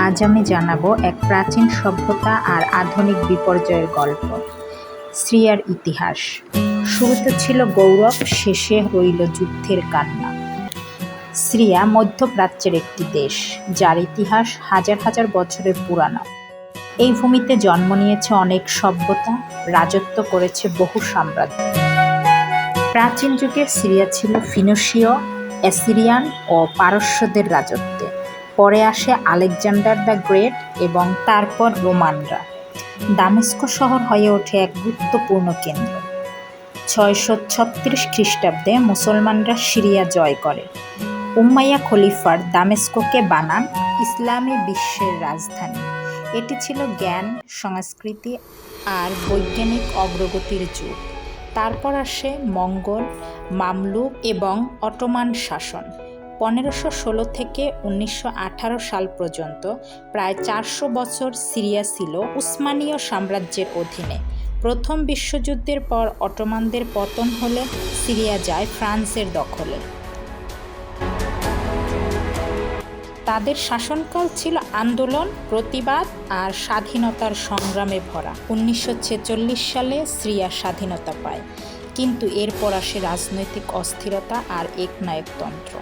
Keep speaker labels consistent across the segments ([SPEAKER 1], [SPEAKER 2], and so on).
[SPEAKER 1] আজ আমি জানাবো এক প্রাচীন সভ্যতা আর আধুনিক বিপর্যয়ের গল্প। সিরিয়ার ইতিহাস। শুরুতে ছিল গৌরব, শেষে রইল যুদ্ধের কান্না। সিরিয়া মধ্যপ্রাচ্যের একটি দেশ, যার ইতিহাস হাজার হাজার বছরের পুরানো। এই ভূমিতে জন্ম নিয়েছে অনেক সভ্যতা, রাজত্ব করেছে বহু সাম্রাজ্য। প্রাচীন যুগে সিরিয়া ছিল ফিনিশীয়, অ্যাসিরিয়ান ও পারস্যদের রাজত্বে। পরে আসে আলেকজান্ডার দ্য গ্রেট এবং তারপর রোমানরা। দামেস্ক শহর হয়ে ওঠে এক গুরুত্বপূর্ণ কেন্দ্র। 636 খ্রিস্টাব্দে মুসলমানরা সিরিয়া জয় করে। উমাইয়া খলিফার দামেস্ককে বানান ইসলামী বিশ্বের রাজধানী। এটি ছিল জ্ঞান, সংস্কৃতি আর বৈজ্ঞানিক অগ্রগতির যুগ। তারপর আসে মঙ্গল, মামলুক এবং অটোমান শাসন। 1516 থেকে 1918 সাল পর্যন্ত প্রায় 400 বছর সিরিয়া ছিল উসমানীয় সাম্রাজ্যের অধীনে। প্রথম বিশ্বযুদ্ধের পর অটোমানদের পতন হলে সিরিয়া যায় ফ্রান্সের দখলে। তাদের শাসনকাল ছিল আন্দোলন, প্রতিবাদ আর স্বাধীনতার সংগ্রামে ভরা। 1946 সালে সিরিয়া স্বাধীনতা পায়, কিন্তু এরপর আসে রাজনৈতিক অস্থিরতা আর একনায়কতন্ত্র।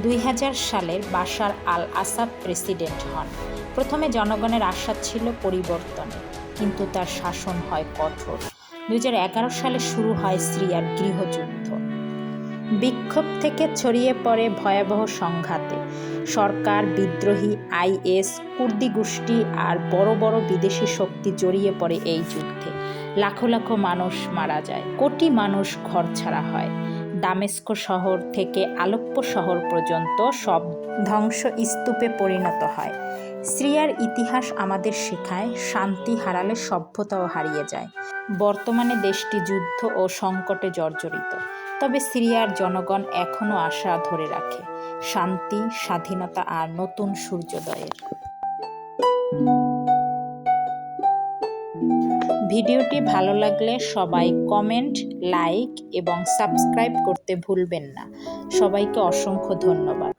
[SPEAKER 1] 2000 সালের বাশার আল আসাদ প্রেসিডেন্ট হন। প্রথমে জনগণের আশা ছিল পরিবর্তনে, কিন্তু তার শাসন হয় কঠোর। 2011 সালে শুরু হয় সিরিয়ার গৃহযুদ্ধ। বিক্ষোভ থেকে ছড়িয়ে পড়ে ভয়াবহ সংঘাতে। সরকার, বিদ্রোহী, আইএস, কুর্দি গোষ্ঠী আর বড় বড় বিদেশি শক্তি জড়িয়ে পড়ে এই যুদ্ধে। লাখো লাখো মানুষ মারা যায়, কোটি মানুষ ঘরছাড়া হয়। দামেস্ক শহর থেকে আলেপ্পো শহর পর্যন্ত সব ধ্বংসস্তূপে পরিণত হয়। সিরিয়ার ইতিহাস আমাদের শেখায়, শান্তি হারালে সভ্যতাও হারিয়ে যায়। বর্তমানে দেশটি যুদ্ধ ও সংকটে জর্জরিত, তবে সিরিয়ার জনগণ এখনও আশা ধরে রাখে, শান্তি, স্বাধীনতা আর নতুন সূর্যোদয়ের। ভিডিওটি ভালো লাগলে সবাই কমেন্ট, লাইক এবং সাবস্ক্রাইব করতে ভুলবেন না। সবাইকে অসংখ্য ধন্যবাদ।